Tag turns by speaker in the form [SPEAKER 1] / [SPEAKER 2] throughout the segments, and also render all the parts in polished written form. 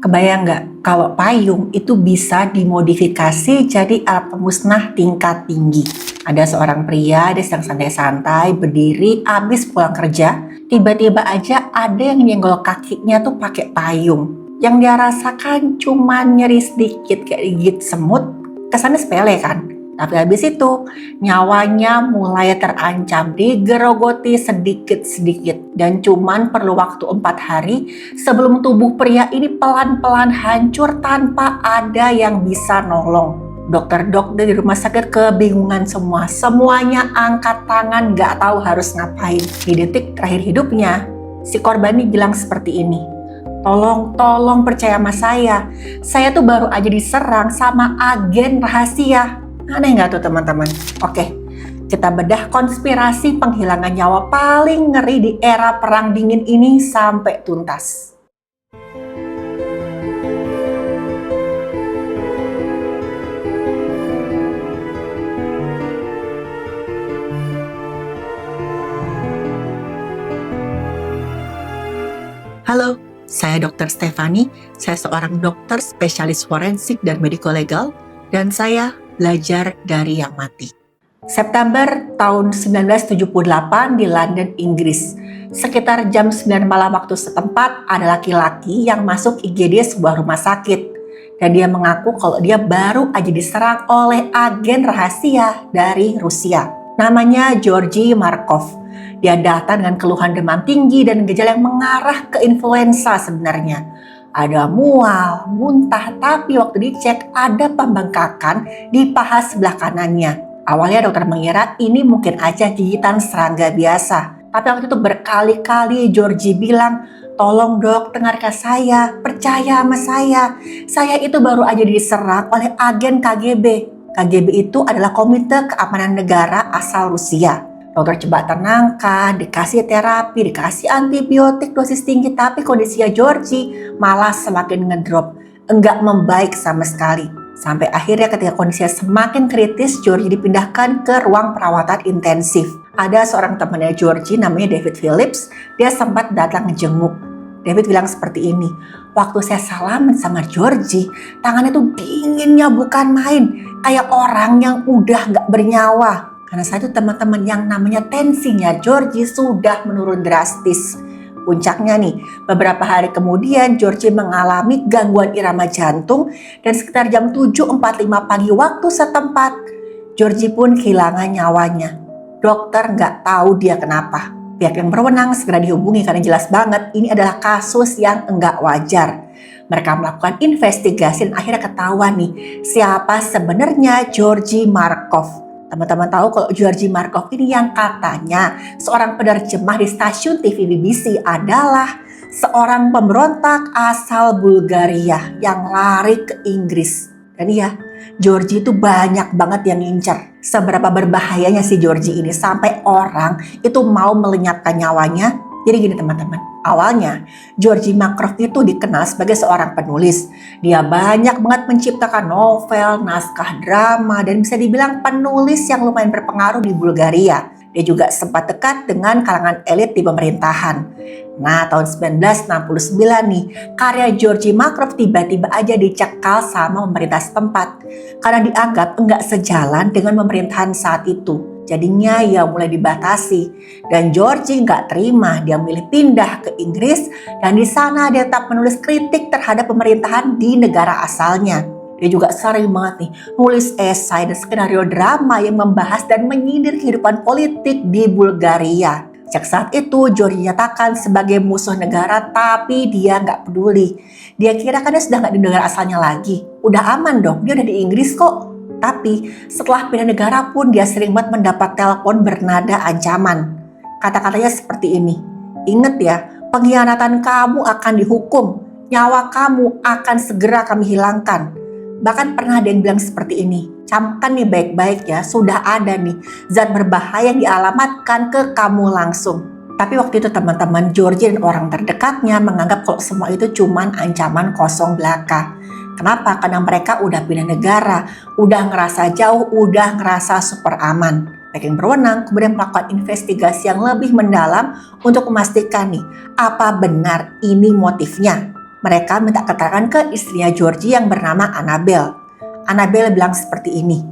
[SPEAKER 1] Kebayang nggak kalau payung itu bisa dimodifikasi jadi alat pemusnah tingkat tinggi? Ada seorang pria, dia sedang santai-santai, berdiri, abis pulang kerja. Tiba-tiba aja ada yang nyenggol kakinya tuh pakai payung. Yang dia rasakan cuma nyeri sedikit kayak digigit semut. Kesannya sepele kan? Tapi habis itu nyawanya mulai terancam, digerogoti sedikit-sedikit. Dan cuman perlu waktu 4 hari sebelum tubuh pria ini pelan-pelan hancur tanpa ada yang bisa nolong. Dokter-dokter di rumah sakit kebingungan semua. Semuanya angkat tangan gak tahu harus ngapain. Di detik terakhir hidupnya, si korban ini bilang seperti ini. Tolong percaya sama saya. Saya tuh baru aja diserang sama agen rahasia. Aneh nggak tuh teman-teman? Oke, kita bedah konspirasi penghilangan nyawa paling ngeri di era perang dingin ini sampai tuntas. Halo, saya Dr. Stefani. Saya seorang dokter spesialis forensik dan medico legal, dan saya belajar dari yang mati. September tahun 1978 di London, Inggris. Sekitar jam 9 malam waktu setempat, ada laki-laki yang masuk IGD sebuah rumah sakit. Dan dia mengaku kalau dia baru aja diserang oleh agen rahasia dari Rusia. Namanya Georgy Markov. Dia datang dengan keluhan demam tinggi dan gejala yang mengarah ke influenza sebenarnya. Ada mual, muntah, tapi waktu dicek ada pembengkakan di paha sebelah kanannya. Awalnya dokter mengira ini mungkin aja gigitan serangga biasa. Tapi waktu itu berkali-kali Georgie bilang, tolong dok, dengarkan saya, percaya sama saya. Saya itu baru aja diserang oleh agen KGB. KGB itu adalah Komite Keamanan Negara asal Rusia. Dokter coba tenangkan, dikasih terapi, dikasih antibiotik dosis tinggi, tapi kondisinya Georgie malah semakin ngedrop, enggak membaik sama sekali. Sampai akhirnya ketika kondisinya semakin kritis, Georgie dipindahkan ke ruang perawatan intensif. Ada seorang temannya Georgie namanya David Phillips, dia sempat datang ngejenguk. David bilang seperti ini, waktu saya salaman sama Georgie, tangannya tuh dinginnya bukan main, kayak orang yang udah gak bernyawa. Karena saat itu teman-teman yang namanya tensinya Georgie sudah menurun drastis. Puncaknya nih, beberapa hari kemudian Georgie mengalami gangguan irama jantung dan sekitar jam 7.45 pagi waktu setempat, Georgie pun kehilangan nyawanya. Dokter nggak tahu dia kenapa. Pihak yang berwenang segera dihubungi karena jelas banget ini adalah kasus yang enggak wajar. Mereka melakukan investigasi dan akhirnya ketahuan nih siapa sebenarnya Georgy Markov. Teman-teman tahu kalau Georgy Markov ini yang katanya seorang penerjemah di stasiun TV BBC adalah seorang pemberontak asal Bulgaria yang lari ke Inggris. Dan iya, Georgie itu banyak banget yang ngincer. Seberapa berbahayanya si Georgie ini sampai orang itu mau melenyapkan nyawanya. Jadi gini teman-teman, awalnya Georgy Markov itu dikenal sebagai seorang penulis. Dia banyak banget menciptakan novel, naskah drama, dan bisa dibilang penulis yang lumayan berpengaruh di Bulgaria. Dia juga sempat dekat dengan kalangan elit di pemerintahan. Nah, tahun 1969 nih, karya Georgy Markov tiba-tiba aja dicekal sama pemerintah setempat karena dianggap enggak sejalan dengan pemerintahan saat itu. Jadinya ya mulai dibatasi dan Georgie nggak terima, dia milih pindah ke Inggris dan di sana dia tetap menulis kritik terhadap pemerintahan di negara asalnya. Dia juga sering banget nih nulis esai dan skenario drama yang membahas dan menyindir kehidupan politik di Bulgaria. Sejak saat itu Georgie dinyatakan sebagai musuh negara tapi dia nggak peduli. Dia kira kan dia sudah nggak di negara asalnya lagi, udah aman dong, dia udah di Inggris kok. Tapi setelah pindah negara pun dia sering banget mendapat telepon bernada ancaman. Kata-katanya seperti ini, ingat ya, pengkhianatan kamu akan dihukum, nyawa kamu akan segera kami hilangkan. Bahkan pernah ada yang bilang seperti ini, camkan nih baik-baik ya, sudah ada nih zat berbahaya yang dialamatkan ke kamu langsung. Tapi waktu itu teman-teman Georgie dan orang terdekatnya menganggap kalau semua itu cuman ancaman kosong belaka. Kenapa? Karena mereka udah pindah negara, udah ngerasa jauh, udah ngerasa super aman. Pihak yang berwenang kemudian melakukan investigasi yang lebih mendalam untuk memastikan nih, apa benar ini motifnya. Mereka minta keterangan ke istrinya Georgie yang bernama Annabelle. Annabelle bilang seperti ini,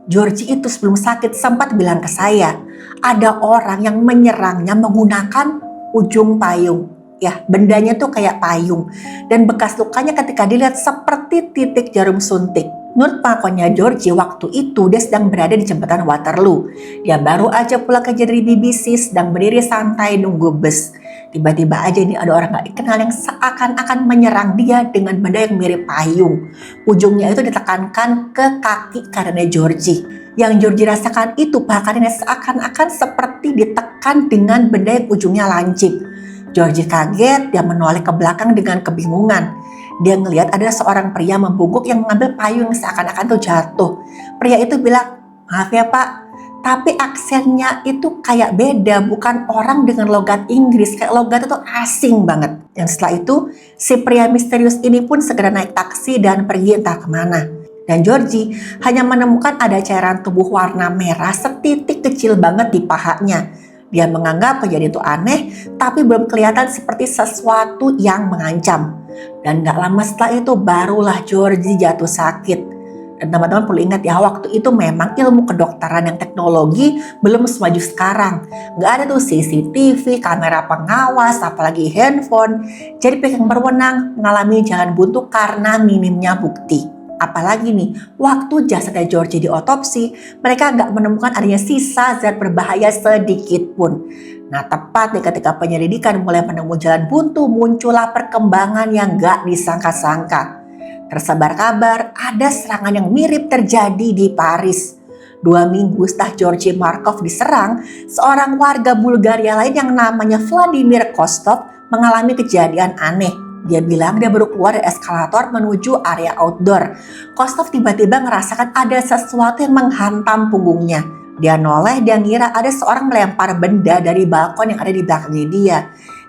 [SPEAKER 1] Georgie itu sebelum sakit sempat bilang ke saya, ada orang yang menyerangnya menggunakan ujung payung. Ya, bendanya tuh kayak payung. Dan bekas lukanya ketika dilihat seperti titik jarum suntik. Menurut pengakuannya Georgie, waktu itu dia sedang berada di jembatan Waterloo. Dia baru aja pulang kerja dari BBC, sedang berdiri santai nunggu bus. Tiba-tiba aja ini ada orang gak dikenal yang seakan-akan menyerang dia dengan benda yang mirip payung. Ujungnya itu ditekankan ke kaki kanannya Georgie. Yang Georgie rasakan itu bahkannya seakan-akan seperti ditekan dengan benda yang ujungnya lancip. Georgie kaget, dia menoleh ke belakang dengan kebingungan. Dia ngelihat ada seorang pria membungkuk yang mengambil payung yang seakan-akan tuh jatuh. Pria itu bilang, maaf ya Pak, tapi aksennya itu kayak beda, bukan orang dengan logat Inggris, kayak logat itu asing banget. Dan setelah itu, si pria misterius ini pun segera naik taksi dan pergi entah kemana. Dan Georgie hanya menemukan ada cairan tubuh warna merah setitik kecil banget di pahanya. Dia menganggap kejadian itu aneh, tapi belum kelihatan seperti sesuatu yang mengancam. Dan gak lama setelah itu barulah Georgie jatuh sakit. Dan teman-teman perlu ingat ya, waktu itu memang ilmu kedokteran dan teknologi belum semaju sekarang. Gak ada tuh CCTV, kamera pengawas, apalagi handphone. Jadi pihak yang berwenang mengalami jalan buntu karena minimnya bukti. Apalagi nih, waktu jasadnya Georgie diotopsi, mereka nggak menemukan adanya sisa zat berbahaya sedikit pun. Nah, tepat nih ketika penyelidikan mulai menemui jalan buntu, muncullah perkembangan yang nggak disangka-sangka. Tersebar kabar ada serangan yang mirip terjadi di Paris. 2 minggu setelah Georgie Markov diserang, seorang warga Bulgaria lain yang namanya Vladimir Kostov mengalami kejadian aneh. Dia bilang dia baru keluar dari eskalator menuju area outdoor. Kostov tiba-tiba ngerasakan ada sesuatu yang menghantam punggungnya. Dia noleh, dia ngira ada seorang melempar benda dari balkon yang ada di belakangnya dia.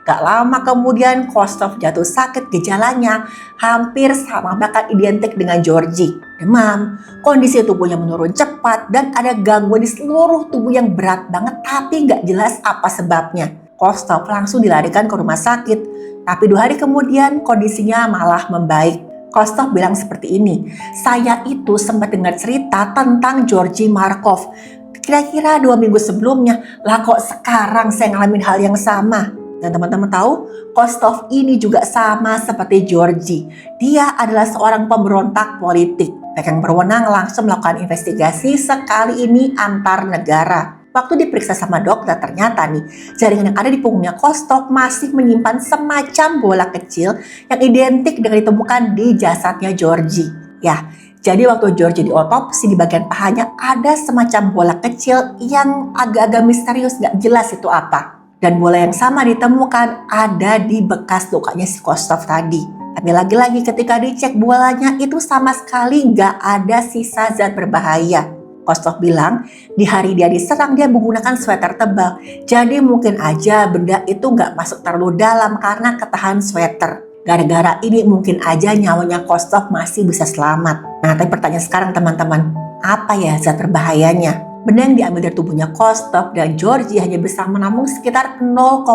[SPEAKER 1] Gak lama kemudian Kostov jatuh sakit, gejalanya hampir sama bahkan identik dengan Georgie. Demam, kondisi tubuhnya menurun cepat, dan ada gangguan di seluruh tubuh yang berat banget tapi gak jelas apa sebabnya. Kostov langsung dilarikan ke rumah sakit. Tapi 2 hari kemudian kondisinya malah membaik. Kostov bilang seperti ini, saya itu sempat dengar cerita tentang Georgie Markov. Kira-kira 2 minggu sebelumnya, lah kok sekarang saya ngalamin hal yang sama. Dan teman-teman tahu, Kostov ini juga sama seperti Georgie. Dia adalah seorang pemberontak politik. Pihak yang berwenang langsung melakukan investigasi sekali ini antar negara. Waktu diperiksa sama dokter, ternyata nih jaringan yang ada di punggungnya Kostov masih menyimpan semacam bola kecil yang identik dengan ditemukan di jasadnya Georgie. Ya, jadi waktu Georgie diotopsi di bagian pahanya ada semacam bola kecil yang agak-agak misterius, gak jelas itu apa. Dan bola yang sama ditemukan ada di bekas lukanya si Kostov tadi. Tapi lagi-lagi ketika dicek bolanya itu sama sekali gak ada sisa zat berbahaya. Kostov bilang di hari dia diserang dia menggunakan sweater tebal. Jadi mungkin aja benda itu gak masuk terlalu dalam karena ketahan sweater. Gara-gara ini mungkin aja nyawanya Kostov masih bisa selamat. Nah, tapi pertanyaan sekarang teman-teman, apa ya zat berbahayanya? Benda yang diambil dari tubuhnya Kostov dan Georgie hanya bisa menampung sekitar 0,2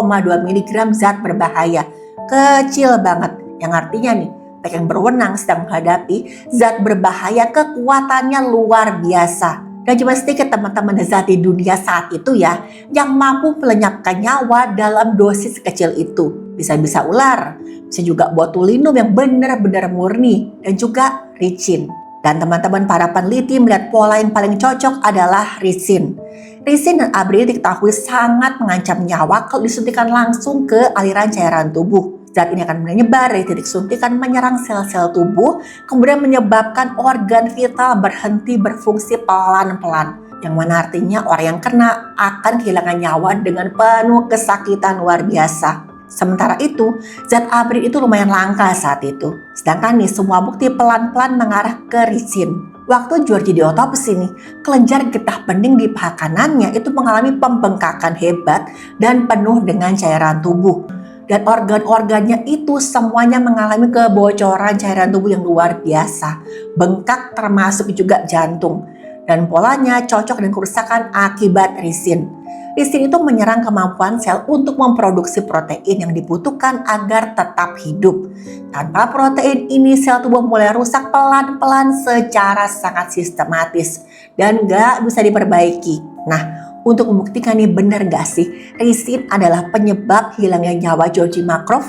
[SPEAKER 1] mg zat berbahaya. Kecil banget. Yang artinya nih, pihak yang berwenang sedang menghadapi zat berbahaya kekuatannya luar biasa. Dan cuma sedikit teman-teman zat di dunia saat itu ya yang mampu melenyapkan nyawa dalam dosis kecil itu. Bisa-bisa ular, bisa juga botulinum yang benar-benar murni, dan juga ricin. Dan teman-teman para peneliti melihat pola yang paling cocok adalah ricin. Ricin dan abrin diketahui sangat mengancam nyawa kalau disuntikan langsung ke aliran cairan tubuh. Zat ini akan menyebar dari titik suntikan menyerang sel-sel tubuh, kemudian menyebabkan organ vital berhenti berfungsi pelan-pelan. Yang mana artinya orang yang kena akan kehilangan nyawa dengan penuh kesakitan luar biasa. Sementara itu, zat abrin itu lumayan langka saat itu. Sedangkan nih semua bukti pelan-pelan mengarah ke ricin. Waktu Georgie diotopsi nih, kelenjar getah bening di paha kanannya itu mengalami pembengkakan hebat dan penuh dengan cairan tubuh. Dan organ-organnya itu semuanya mengalami kebocoran cairan tubuh yang luar biasa. Bengkak termasuk juga jantung. Dan polanya cocok dengan kerusakan akibat ricin. Ristin itu menyerang kemampuan sel untuk memproduksi protein yang dibutuhkan agar tetap hidup. Tanpa protein ini, sel tubuh mulai rusak pelan-pelan secara sangat sistematis dan gak bisa diperbaiki. Nah, untuk membuktikan nih benar gak sih ristin adalah penyebab hilangnya nyawa Georgie Markov,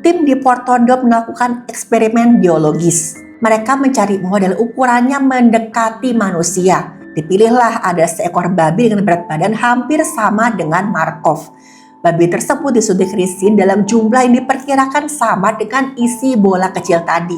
[SPEAKER 1] tim di Portondo melakukan eksperimen biologis. Mereka mencari model ukurannya mendekati manusia. Dipilihlah ada seekor babi dengan berat badan hampir sama dengan Markov. Babi tersebut disuntik ristin dalam jumlah yang diperkirakan sama dengan isi bola kecil tadi,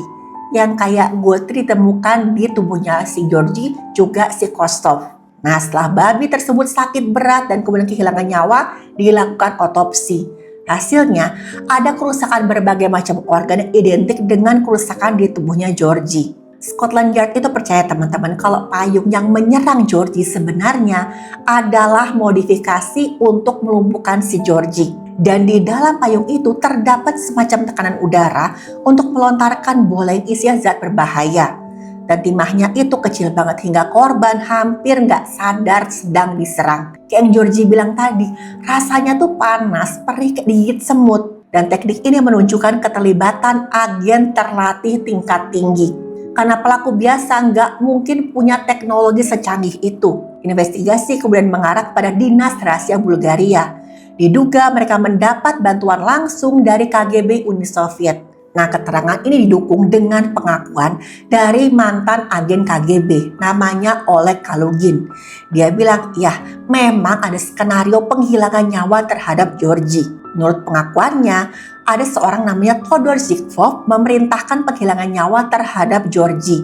[SPEAKER 1] yang kayak gotri ditemukan di tubuhnya si Georgie juga si Kostov. Nah, setelah babi tersebut sakit berat dan kemudian kehilangan nyawa, dilakukan otopsi. Hasilnya, ada kerusakan berbagai macam organ yang identik dengan kerusakan di tubuhnya Georgie. Scotland Yard itu percaya teman-teman kalau payung yang menyerang Georgie sebenarnya adalah modifikasi untuk melumpuhkan si Georgie. Dan di dalam payung itu terdapat semacam tekanan udara untuk melontarkan bola yang isinya zat berbahaya. Dan timahnya itu kecil banget hingga korban hampir nggak sadar sedang diserang. Kayak yang Georgie bilang tadi, rasanya tuh panas, perih kayak digigit semut. Dan teknik ini menunjukkan keterlibatan agen terlatih tingkat tinggi. Karena pelaku biasa nggak mungkin punya teknologi secanggih itu. Investigasi kemudian mengarah kepada Dinas Rahasia Bulgaria. Diduga mereka mendapat bantuan langsung dari KGB Uni Soviet. Nah, keterangan ini didukung dengan pengakuan dari mantan agen KGB namanya Oleg Kalugin. Dia bilang, ya memang ada skenario penghilangan nyawa terhadap Georgie. Menurut pengakuannya, ada seorang namanya Todor Zhivkov memerintahkan penghilangan nyawa terhadap Georgie.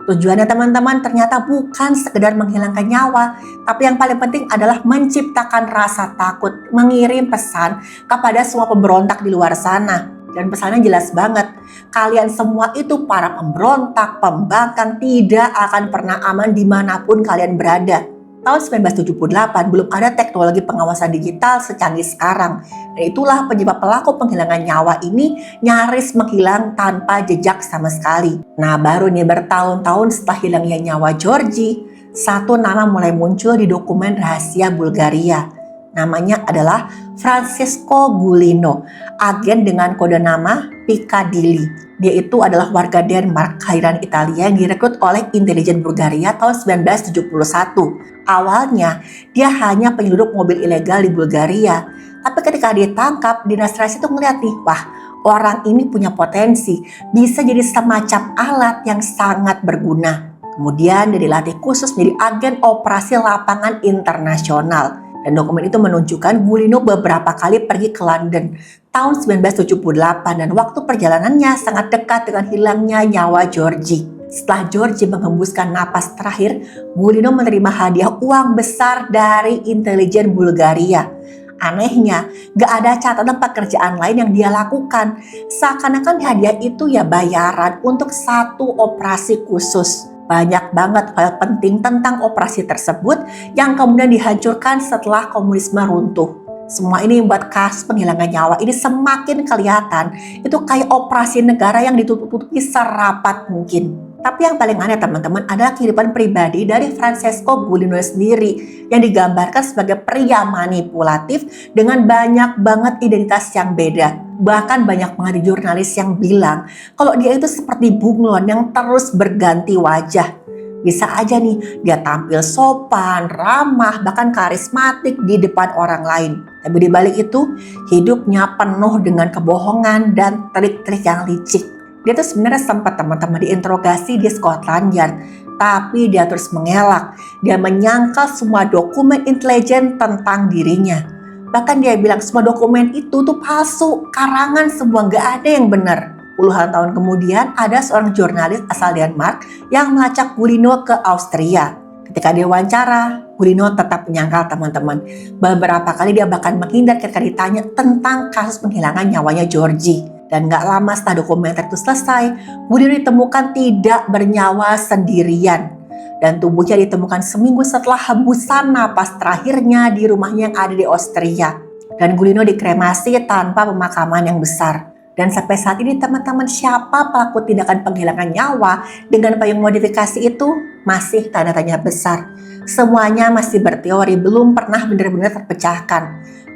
[SPEAKER 1] Tujuannya teman-teman ternyata bukan sekedar menghilangkan nyawa, tapi yang paling penting adalah menciptakan rasa takut, mengirim pesan kepada semua pemberontak di luar sana. Dan pesannya jelas banget, kalian semua itu para pemberontak, pembangkang, tidak akan pernah aman dimanapun kalian berada. Tahun 1978 belum ada teknologi pengawasan digital secanggih sekarang. Dan itulah penyebab pelaku penghilangan nyawa ini nyaris menghilang tanpa jejak sama sekali. Nah, baru nih bertahun-tahun setelah hilangnya nyawa Georgie, satu nama mulai muncul di dokumen rahasia Bulgaria. Namanya adalah Francesco Gulino, agen dengan kode nama Piccadilly. Dia itu adalah warga Denmark, kelahiran Italia yang direkrut oleh intelijen Bulgaria tahun 1971. Awalnya, dia hanya penyelundup mobil ilegal di Bulgaria. Tapi ketika ditangkap, Dinas Rahasia itu ngeliat nih, wah orang ini punya potensi, bisa jadi semacam alat yang sangat berguna. Kemudian dia dilatih khusus menjadi agen operasi lapangan internasional. Dan dokumen itu menunjukkan Gulino beberapa kali pergi ke London tahun 1978 dan waktu perjalanannya sangat dekat dengan hilangnya nyawa Georgie. Setelah Georgie menghembuskan napas terakhir, Gulino menerima hadiah uang besar dari intelijen Bulgaria. Anehnya, gak ada catatan pekerjaan lain yang dia lakukan. Seakan-akan hadiah itu ya bayaran untuk satu operasi khusus. Banyak banget file penting tentang operasi tersebut yang kemudian dihancurkan setelah komunisme runtuh. Semua ini membuat kasus penghilangan nyawa ini semakin kelihatan. Itu kayak operasi negara yang ditutup-tutupi serapat mungkin. Tapi yang paling aneh teman-teman adalah kehidupan pribadi dari Francesco Gulino sendiri yang digambarkan sebagai pria manipulatif dengan banyak banget identitas yang beda. Bahkan banyak banget jurnalis yang bilang kalau dia itu seperti bunglon yang terus berganti wajah. Bisa aja nih dia tampil sopan, ramah, bahkan karismatik di depan orang lain. Tapi di balik itu hidupnya penuh dengan kebohongan dan trik-trik yang licik. Dia tuh sebenarnya sempat teman-teman diinterogasi di Scotland Yard, tapi dia terus mengelak. Dia menyangkal semua dokumen intelijen tentang dirinya. Bahkan dia bilang semua dokumen itu tuh palsu, karangan semua, gak ada yang benar. Puluhan tahun kemudian ada seorang jurnalis asal Denmark yang melacak Gulino ke Austria. Ketika dia wawancara, Gulino tetap menyangkal teman-teman. Beberapa kali dia bahkan menghindar ketika ditanya tentang kasus penghilangan nyawanya Georgie. Dan gak lama setelah dokumenter itu selesai, Gulino ditemukan tidak bernyawa sendirian. Dan tubuhnya ditemukan seminggu setelah hembusan napas terakhirnya di rumahnya yang ada di Austria. Dan Gulino dikremasi tanpa pemakaman yang besar. Dan sampai saat ini teman-teman, siapa pelaku tindakan penghilangan nyawa dengan payung modifikasi itu masih tanda tanya besar. Semuanya masih berteori, belum pernah benar-benar terpecahkan.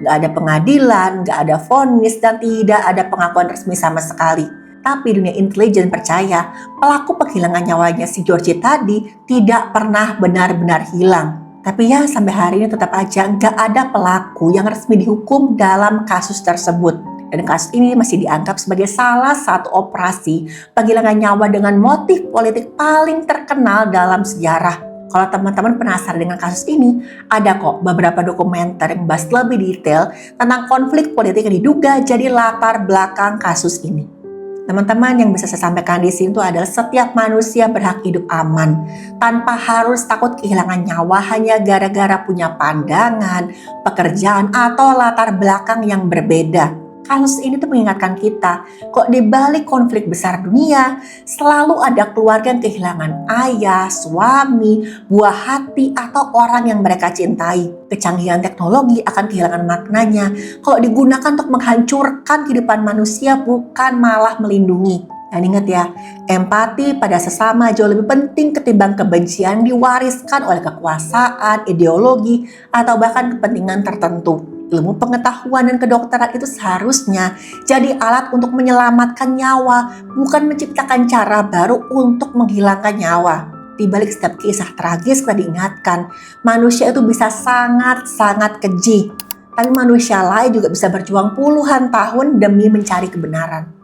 [SPEAKER 1] Nggak ada pengadilan, nggak ada vonis, dan tidak ada pengakuan resmi sama sekali. Tapi dunia intelijen percaya pelaku penghilangan nyawanya si Georgie tadi tidak pernah benar-benar hilang. Tapi ya sampai hari ini tetap aja nggak ada pelaku yang resmi dihukum dalam kasus tersebut. Dan kasus ini masih dianggap sebagai salah satu operasi penghilangan nyawa dengan motif politik paling terkenal dalam sejarah. Kalau teman-teman penasaran dengan kasus ini, ada kok beberapa dokumenter yang membahas lebih detail tentang konflik politik yang diduga jadi latar belakang kasus ini. Teman-teman, yang bisa saya sampaikan di sini itu adalah setiap manusia berhak hidup aman tanpa harus takut kehilangan nyawa hanya gara-gara punya pandangan, pekerjaan, atau latar belakang yang berbeda. Kasus ini tuh mengingatkan kita, kok di balik konflik besar dunia selalu ada keluarga yang kehilangan ayah, suami, buah hati, atau orang yang mereka cintai. Kecanggihan teknologi akan kehilangan maknanya kalau digunakan untuk menghancurkan kehidupan manusia, bukan malah melindungi. Dan ingat ya, empati pada sesama jauh lebih penting ketimbang kebencian diwariskan oleh kekuasaan, ideologi, atau bahkan kepentingan tertentu. Ilmu pengetahuan dan kedokteran itu seharusnya jadi alat untuk menyelamatkan nyawa, bukan menciptakan cara baru untuk menghilangkan nyawa. Di balik setiap kisah tragis kita diingatkan, manusia itu bisa sangat-sangat keji. Tapi manusia lain juga bisa berjuang puluhan tahun demi mencari kebenaran.